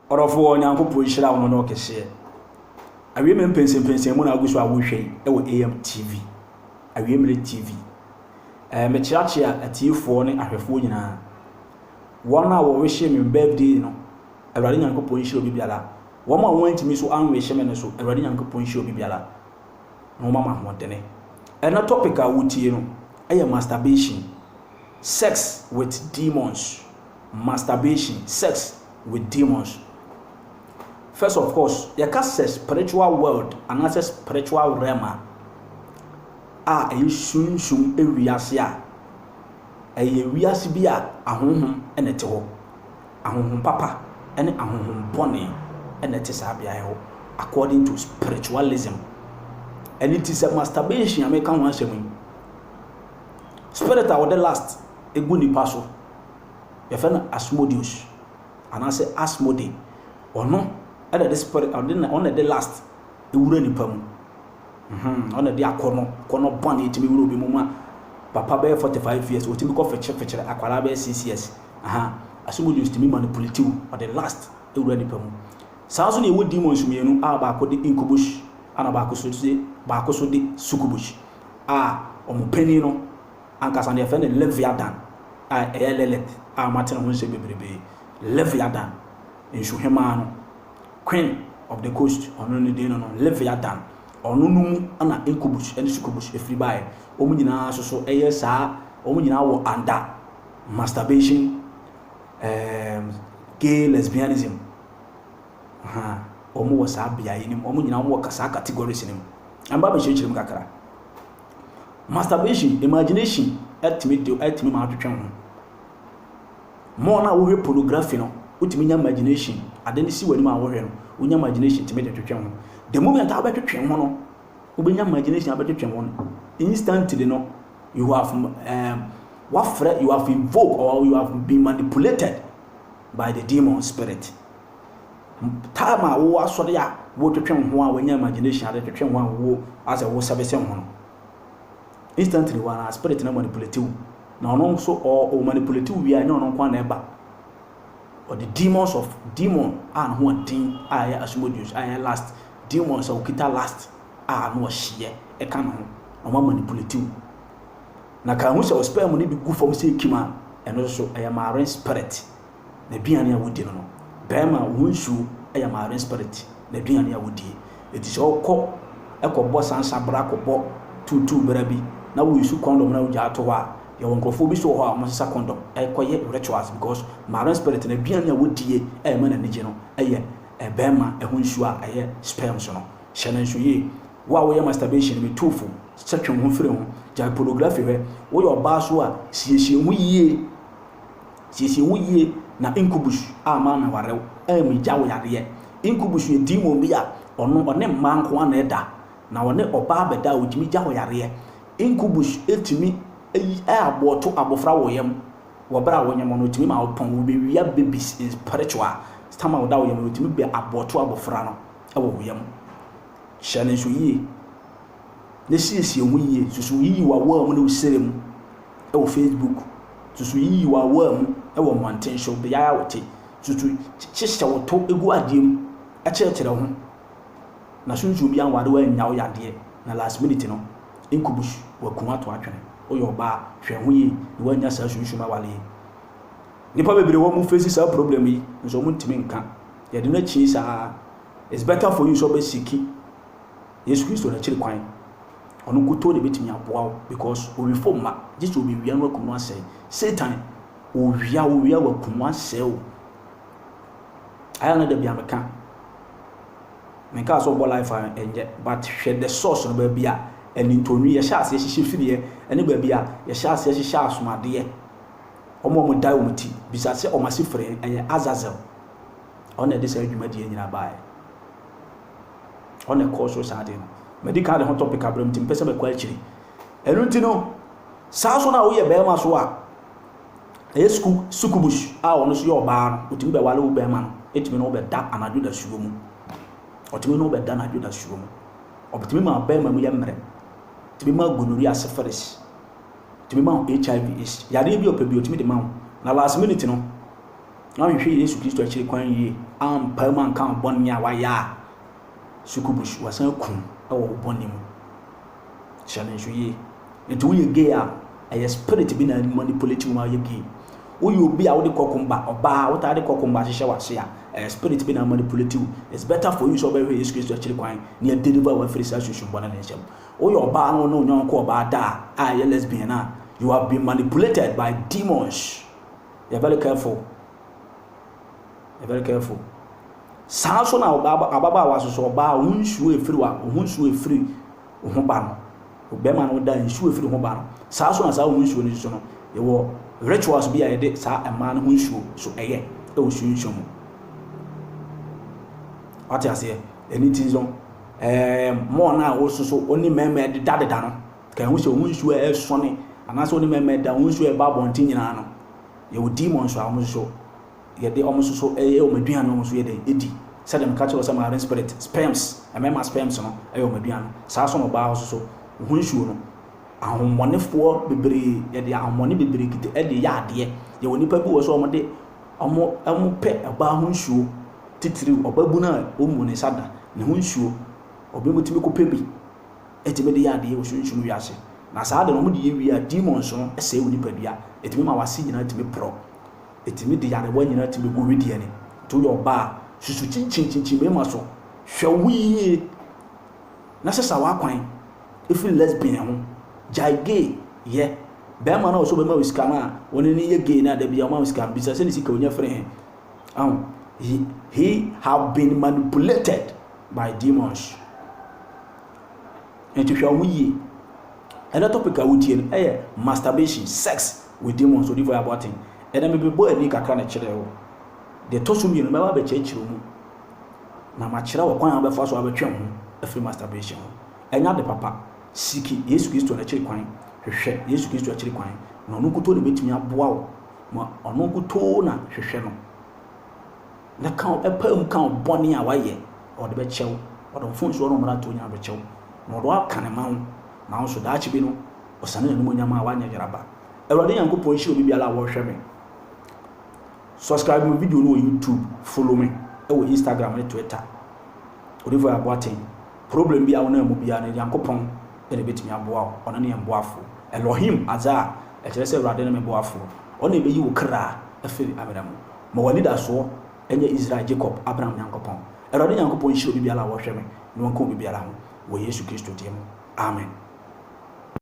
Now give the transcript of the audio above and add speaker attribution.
Speaker 1: orofo nyankopɔ nhira wo no kese awie me pensen mu na aguso awohwe ewo AM TV awie mere TV me chiachia atiefo ne ahwefo nyina wona wo wehye me birthday no awurade nyankopɔ nhira obi biara wo ma won ntimi so anwe hye me ne so awurade nyankopɔ nhira obi biara no mama hodene ena topic a wotie no masturbation, sex with demons. Masturbation, sex with demons. First, of course, you can say spiritual world and not spiritual realm. A soon a wiasia. A wiasibia, a home and a toe. A home papa and a home bonny and a tisabia according to spiritualism. And it is a masturbation I make one saying. Spirit are the last a good nipaso. Your friend Asmodeus, and I say Asmode, or no, other the spirit on the last a wooden nipum. On the dear corner bunny to me will be mama, Papa bear 45 years, or to me coffee check for Aquarabe CCS. Asmodeus to me manipulative, or the last a wooden nipum. Sounds only wood demons me no about the incubus, and about Bacoso de Sucubus. Penny no. Ankas and the friend Leviathan, Martin Hunse Baby, Leviathan, in Shuhemano, Queen of the Coast, on only dinner, Leviathan, or Nunu, Anna Incubus, and Succubus, if you buy, Omina, so ASR, Omina, under masturbation, gay lesbianism. Omo was Abia in him, Omina, Wakasa categories in him, and Baby Shim Kakara. Masturbation, imagination, ultimate to train. More now we pornography no, ultimate imagination. I didn't see when you are working. We imagination to make it train. The moment I better train one, we imagination I better train one. Instantly, no, you have what threat you have invoked or you have been manipulated by the demon spirit. Time I was so there, what to train one when your imagination I better train one who as a was service one. Instantly, one spirit na manipulative. Now, also or manipulative, we are not one ever. Or the demons of demon and who are thing I Asmodeus, I last demons or kita last no share a canon or manipulative. Na can we say spare money be good for say Kima and also I am a spirit. The Biania would know. Bema Winshu, I am a spirit. The Biania would. It is all called Echo Boss and Sabrako Bo 2 baby. Now we use condom now jatowa. Your uncle Phobi so how much condom. I quiet rituals because my spirit and a biania would be a man and general. A bema, a winshua, a sperm sono. Shannon Shuye. While we are masturbation be tofu, such a one film, Jack pornography, where your basua, see we na incubus, man, warel, me jawa incubus, you demon beer, or no name man one eda. Now, ne or barbeda with me jawa incubus etimi abo to abofra woyam wo bra wonyam no timi ma opon wo be wi babies in spiritual stama wo da woyam no timi be abo to abofra no e wo woyam shane so yi ne siesie mu yi susu yi wa mu no serem e wo Facebook susu yi wa mu e wo mountain show be ya wote susu chihye wo to egu adiem a chekere ho na sunju bi an wade wa nya wo yade na last minute no incubus wa kuma to atwene oyo ba hwe yi ni wanya sa sunshuma wale nipa bebre wo mu face sa problem yi nso mu ntimi nka ye de na chi sa it's better for you so be siki Yesu Kristo na chiri kwan onu kuto ne betimi aboa because o reform ma just obi wia no kuma asɛ Satan o wia wa kuma asɛ o aya na da bia meka nka so bo life enje but hwɛ the source no ba bia and into ye shas ye hihye ene ba bia ye shas ye hihye asomade omo dai omuti bisa se o masifre eye Azazel ona de sa adwuma die nyina bae ona ko so sade no medical de hot topic abram tim pese be kwa akiri enu nti no sa so na wo ye be ma so a esku sukubush a ono so ye oba no otimi be wale wo be ma no etimi no be da anadu da suwo mu otimi no be da anadu da suwo mu obetimi ma be ma mu ye mre timi ma gonorrhea syphilis timi ma HIV is yare bi opebi otimi de ma na last minute no na hwe Yesu Kristo akiri kwan yie ampa man kan bɔne a waya sukubush wasan kum ɛwɔ bɔne mu challenge yie nti wo ye gay a spirit bi na manipulate wo ma ye gay wo ye obi a wo de kokumba oba wo ta de kokumba hyehyɛ wase a spirit bi na manipulate wo. It's better for you so be Yesu Kristo akiri kwan na deliver wa free sa shushu bɔne ne nhyɛm wo ye oba no no nyon ko oba da a ye lesbian na you have been manipulated by demons. You're very careful. You're very careful. Sanso na ababa waso so ba hunsuo efiri wa hunsuo efiri ho ba no obema no da hunsuo efiri ho ba no sanso na sa hunsuo ni so no ye wo rituals bi a ye de sa ema no hunsuo so eye e wo sunsuo mu ati ase anything so mo na wo so oni meme de dadeda no ka hunsuo e so ne anase oni meme da hunsuo e ba bonti nyina no ye wo demons so amuso ye de omo so o maduan no so ye de edi said them catch us marine spirit sperms emema sperms no o maduan sa so no ba so hunsuo no ahommonefo bebre ye de ahommonne bebre kite e de ya ade ye woni pa bi wo so omo de omo pe ba hunsuo titiri obabu na omu ne sada ne hunsuo obemutimi ko pebi etime de ya ade wo hunsuo wi ase na sa de no mo de ye wi a demons no e se woni pa bia etime ma wase nyina etime pro etime de yare wa nyina etime go wedi ene to your ba susu chinchin me ma so hwawi na sesa wa kwan efi lesbian ho jai gay ye be ma na so be ma wiska na woni ni ye gay na da bia ma wiska bisa se ni sika onya frɛ he have been manipulated by demons. And to hwawi another topic I would hear masturbation, sex with demons. So if I about it, and then maybe boy ni kakra na kire wo. The tosum you remember be chechiro mu. Na ma kire wo kwan abefa so abetwe ho afri masturbation. Enya de papa siki Yesu Kristo na kire kwan. Hwehwe Yesu Kristo akire kwan. Na onu kuto ne betumi aboa wo. Ma onu kuto na hwehwe no. Na kan epam kan boni a waye. O de be chew. O do fon so no mara to nya be chew. Na do aka ne ma na so da achi bi no osane no nyama awanya yaraba Ewrade Yankopon shi obi biala wo hwe me. Subscribe my video no YouTube, follow me e wo Instagram and Twitter. Odifo aboaten problem bi a wona mu bia na Yankopon e de betimi aboa ona ne yamboafo Elohim aza e kire se Ewrade na me boafo ona e beyi wo kra afiri abedam ma wani da so enye Israel Jacob Abraham Yankopon Ewrade Yankopon shi obi biala wo hwe me no nko obi biala ho wo Yesu Kristo diemu amen.